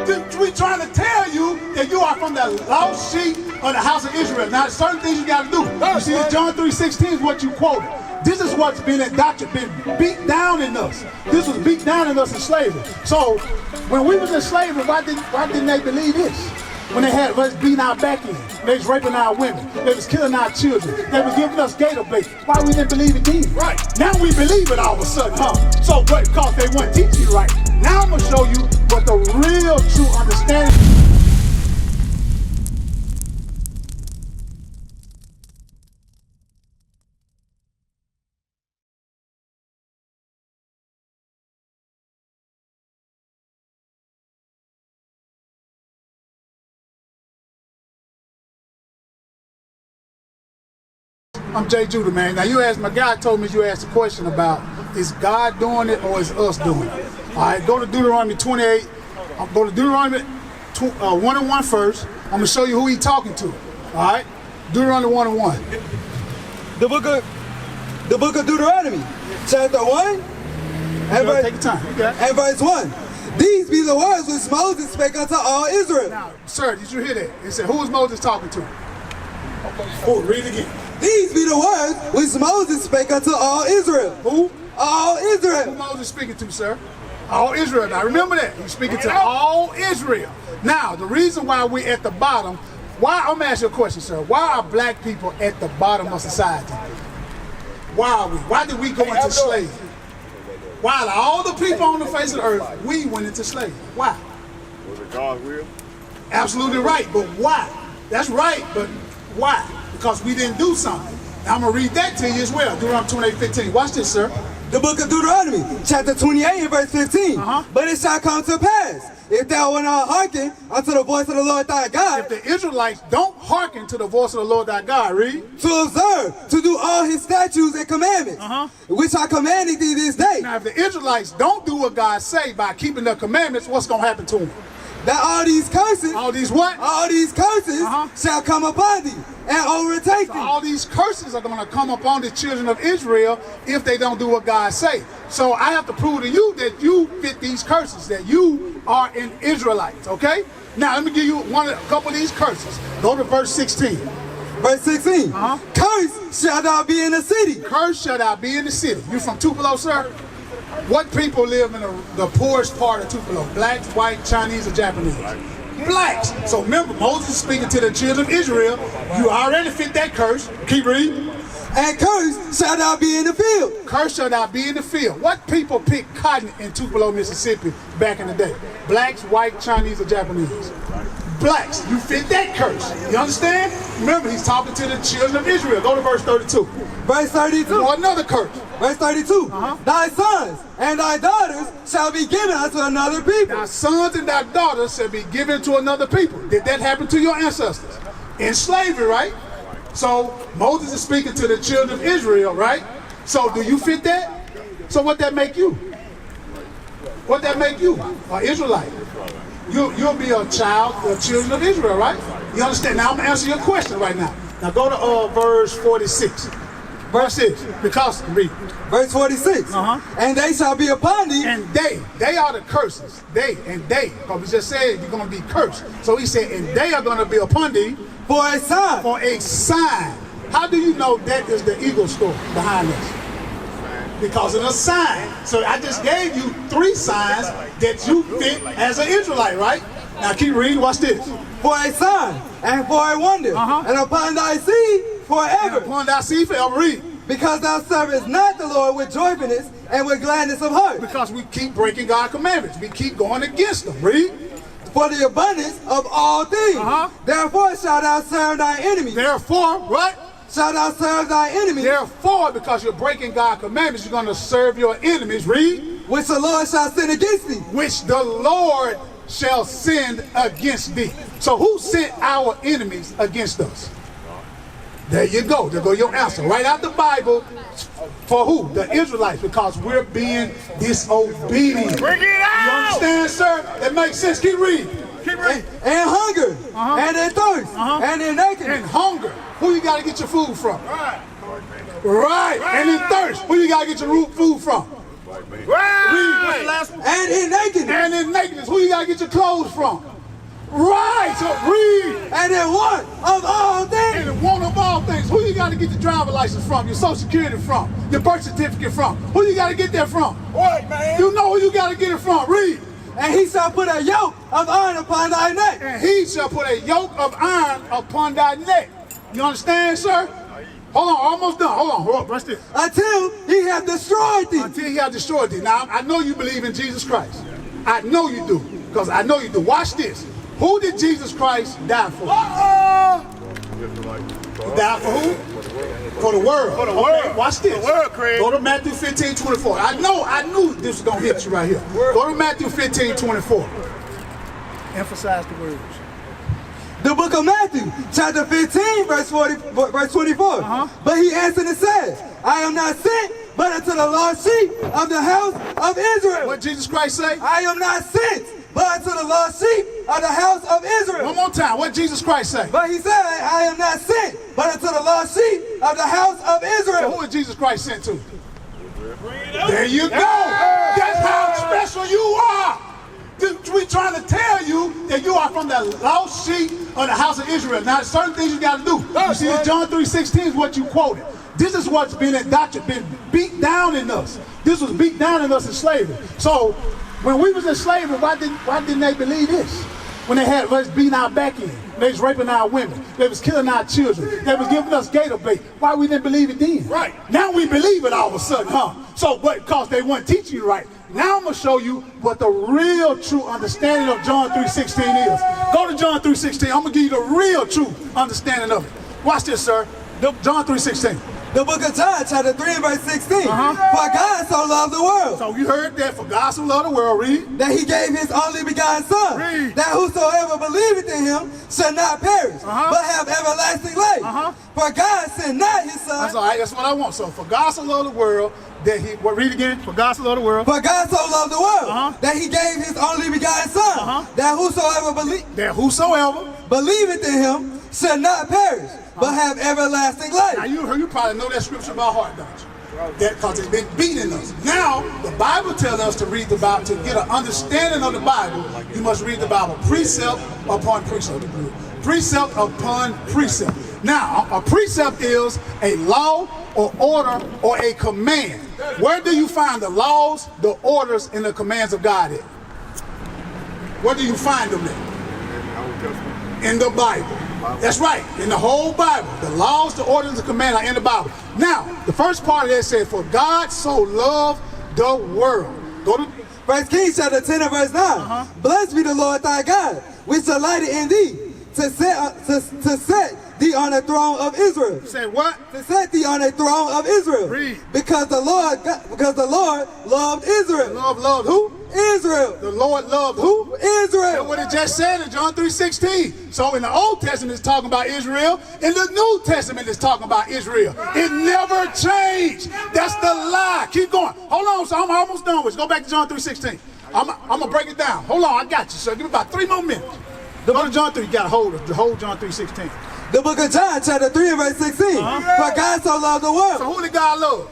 We're trying to tell you that you are from the lost sheep of the house of Israel. Now, there's certain things you got to do. You see, John 3:16 is what you quoted. This is what's been beat down in us. This was beat down in us in slavery. So, when we was in slavery, why didn't they believe this? When they had us beating our back in, they was raping our women, they was killing our children, they was giving us gator bait. Why we didn't believe it then? Right. Now we believe it all of a sudden, huh? So, but because they weren't teaching you right. Now I'm gonna show you what the real true understanding. I'm Jay Judah, man. Now you asked, my guy told me you asked a question about, is God doing it or is us doing it? All right, go to Deuteronomy 28. I'm going to Deuteronomy 1:1 first. I'm going to show you who he's talking to. All right, Deuteronomy 1:1. The book of Deuteronomy, chapter 1, and take your time. And verse 1. These be the words which Moses spake unto all Israel. Now, sir, did you hear that? It said, who is Moses talking to? Oh, read it again. These be the words which Moses spake unto all Israel. Who? All Israel. Who Moses speaking to, sir? All Israel. Now remember that. He's speaking to all Israel. Now, the reason why we're at the bottom, I'm going to ask you a question, sir. Why are black people at the bottom of society? Why are we? Why did we go into slavery? While all the people on the face of the earth, we went into slavery. Why? Was it God's will? Absolutely right, but why? That's right, but why? Because we didn't do something. Now I'm going to read that to you as well. Deuteronomy 28:15. Watch this, sir. The book of Deuteronomy, chapter 28 and verse 15. But it shall come to pass, if thou wilt not hearken unto the voice of the Lord thy God. If the Israelites don't hearken to the voice of the Lord thy God, read. To observe, to do all his statutes and commandments, which I commanded thee this day. Now if the Israelites don't do what God say by keeping the commandments, what's going to happen to them? That all these curses. All these what? All these curses shall come upon thee and overtake thee. All these curses are going to come upon the children of Israel if they don't do what God say. So I have to prove to you that you fit these curses, that you are an Israelite, okay? Now let me give you a couple of these curses. Go to verse 16. Verse 16. Cursed shall thou be in the city. Cursed shall thou be in the city. You from Tupelo, sir? What people live in the poorest part of Tupelo? Blacks, white, Chinese, or Japanese? Blacks. So remember, Moses is speaking to the children of Israel. You already fit that curse. Keep reading. And cursed shall thou be in the field. Cursed shall thou be in the field. What people picked cotton in Tupelo, Mississippi back in the day? Blacks, white, Chinese, or Japanese? Blacks. You fit that curse. You understand? Remember, he's talking to the children of Israel. Go to verse 32. Verse 32. Or another curse. Verse 32. Thy sons and thy daughters shall be given unto another people. Thy sons and thy daughters shall be given to another people. Did that happen to your ancestors? In slavery, right? So Moses is speaking to the children of Israel, right? So do you fit that? So what that make you? What that make you? An Israelite. You'll be a child of the children of Israel, right? You understand? Now I'm going to answer your question right now. Now go to verse 46. Verse 6. Because, read. Verse 46. And they shall be upon thee. And they are the curses. They. Because we just said you're going to be cursed. So he said, and they are going to be upon thee. For a sign. For a sign. How do you know that is the eagle story behind this? Because of the sign. So I just gave you 3 signs that you fit as an Israelite, right? Now keep reading. Watch this. For a sign and for a wonder. And upon thy seed forever. And upon thy seed forever. Read. Because thou servest not the Lord with joyfulness and with gladness of heart. Because we keep breaking God's commandments. We keep going against them. Read. For the abundance of all things. Therefore shalt thou serve thy enemies. Therefore, what? Shalt thou serve thy enemies. Therefore, because you're breaking God's commandments, you're going to serve your enemies. Read. Which the Lord shall send against thee. Which the Lord shall send against thee. So who sent our enemies against us? There you go. There go your answer. Right out the Bible. For who? The Israelites. Because we're being disobedient. Bring it out! You understand, sir? That makes sense. Keep reading. Keep reading. And hunger. And in thirst. And in nakedness. And hunger. Who you got to get your food from? Right. And in thirst. Who you got to get your food from? Read. What's the last one? And in nakedness. And in nakedness. Who you got to get your clothes from? Right. So read. And in want of all things. And in want of all things. Who you got to get your driver's license from? Your social security from? Your birth certificate from? Who you got to get that from? What, man? You know who you got to get it from. Read. And he shall put a yoke of iron upon thy neck. And he shall put a yoke of iron upon thy neck. You understand, sir? Hold on, almost done. Hold on. Watch this. Until he hath destroyed thee. Until he hath destroyed thee. Now, I know you believe in Jesus Christ. I know you do. Because I know you do. Watch this. Who did Jesus Christ die for? He died for who? For the world. For the world. Okay, watch this. For the world, Craig. Go to Matthew 15:24. I knew this was going to hit you right here. Go to Matthew 15:24. Emphasize the words. The book of Matthew, chapter 15, verse 24. But he answered and said, I am not sent, but unto the lost sheep of the house of Israel. What Jesus Christ say? I am not sent, but unto the lost sheep of the house of Israel. One more time. What Jesus Christ say? But he said, I am not sent, but unto the lost sheep of the house of Israel. So who is Jesus Christ sent to? There you go. That's how special you are. We trying to tell you that you are from the lost sheep of the house of Israel. Now, certain things you got to do. You see, John 3:16 is what you quoted. This is what's been beat down in us. This was beat down in us in slavery. So, when we was in slavery, why didn't they believe this? When they had us beating our back in, they was raping our women, they was killing our children, they was giving us gator bait. Why we didn't believe it then? Right. Now we believe it all of a sudden, huh? So, but because they weren't teaching you right. Now I'm going to show you what the real true understanding of John 3:16 is. Go to John 3:16. I'm going to give you the real true understanding of it. Watch this, sir. John 3:16. The book of John, chapter 3, verse 16. For God so loved the world. So you heard that. For God so loved the world. Read. That he gave his only begotten Son. Read. That whosoever believeth in him shall not perish, but have everlasting life. For God sent not his Son. That's all right. That's what I want. So for God so loved the world that he, read again. For God so loved the world. For God so loved the world that he gave his only begotten Son. That whosoever believeth in him shall not perish, but have everlasting life. Now you probably know that scripture by heart, don't you? That because it's been beating us. Now the Bible tells us to read the Bible to get an understanding of the Bible. You must read the Bible precept upon precept. Precept upon precept. Now a precept is a law or order or a command. Where do you find the laws, the orders, and the commands of God at? Where do you find them at? In the Bible. That's right, in the whole Bible. The laws, the orders, the command are in the Bible. Now, the first part of that says, for God so loved the world. Go to 1 Kings chapter 10 and verse 9. Blessed be the Lord thy God, which delighted in thee, to set thee on the throne of Israel. Say what? To set thee on the throne of Israel. Read. Because the Lord loved Israel. The Lord loved who? Israel. The Lord loved who? Israel. That's what it just said in John 3:16. So in the Old Testament it's talking about Israel. In the New Testament it's talking about Israel. It never changed. That's the lie. Keep going. Hold on, so I'm almost done with it. Go back to John 3:16. I'm going to break it down. Hold on, I got you, sir. Give me about 3 more minutes. Go to John 3. You got to hold John 3:16. The book of John, chapter 3 and verse 16. For God so loved the world. So who did God love?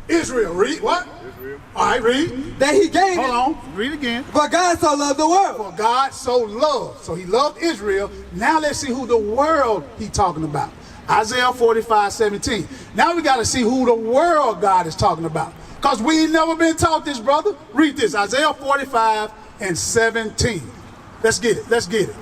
Israel. Read. What? Israel. All right, read. That he gave. Hold on. Read again. For God so loved the world. For God so loved. So he loved Israel. Now let's see who the world he talking about. Isaiah 45:17. Now we got to see who the world God is talking about. Because we ain't never been taught this, brother. Read this. Isaiah 45:17. Let's get it. Let's get it.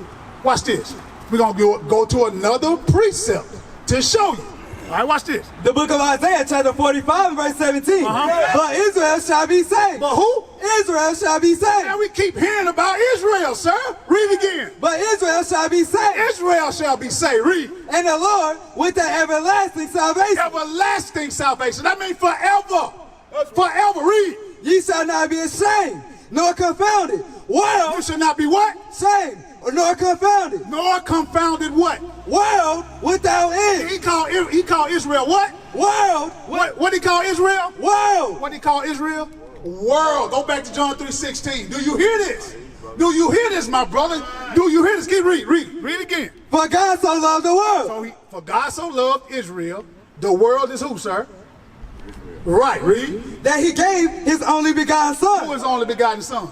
Watch this. We're going to go to another precept to show you. All right, watch this. The book of Isaiah, chapter 45, verse 17. But Israel shall be saved. But who? Israel shall be saved. Now we keep hearing about Israel, sir. Read again. But Israel shall be saved. Israel shall be saved. Read. And the Lord with the everlasting salvation. Everlasting salvation. That means forever. Forever. Read. Ye shall not be ashamed, nor confounded. World. You shall not be what? Shamed, nor confounded. Nor confounded what? World without end. He called Israel what? World. What he call Israel? World. What he call Israel? World. Go back to John 3:16. Do you hear this? Do you hear this, my brother? Do you hear this? Keep read again. For God so loved the world. For God so loved Israel. The world is who, sir? Right, read. That he gave his only begotten Who son. is the only begotten son?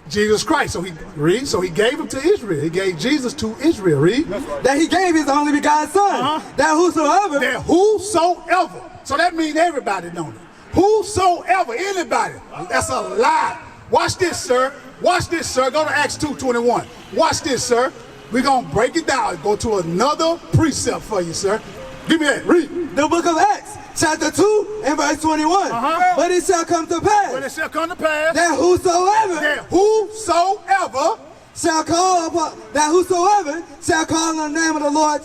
Jesus Christ. So he gave him to Israel. He gave Jesus to Israel. Read. That he gave his only begotten son. That whosoever. That whosoever. So that means everybody don't it. Whosoever, anybody. That's a lie. Watch this, sir. Watch this, sir. Go to Acts 2:21. Watch this, sir. We're going to break it down. Go to another precept for you, sir. Give me that. Read. The book of Acts, chapter 2 and verse 21. But it shall come to pass. But it shall come to pass. That whosoever. That whosoever. Shall call upon. That whosoever shall call on the name of the Lord.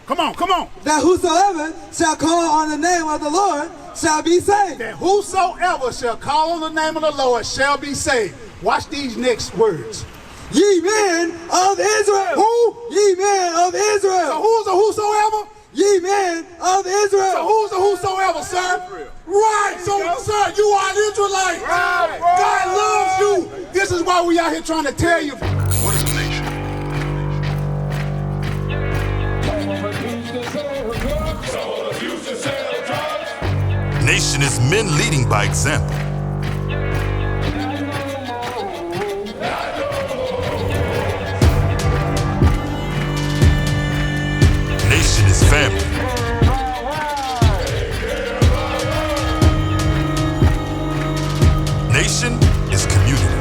Come on, come on. That whosoever shall call on the name of the Lord shall be saved. That whosoever shall call on the name of the Lord shall be saved. Watch these next words. Ye men of Israel. Who? Ye men of Israel. So who's the whosoever? Ye men of Israel. So who's the whosoever, sir? Right. So, sir, you are an Israelite. Right. God loves you. This is why we out here trying to tell you. What is a nation? Nation is men leading by example. Nation is family. Nation is community.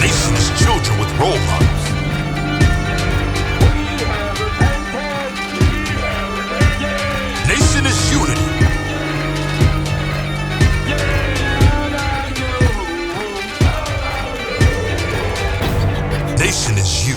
Nation is children with role models. Nation is unity. Nation is you.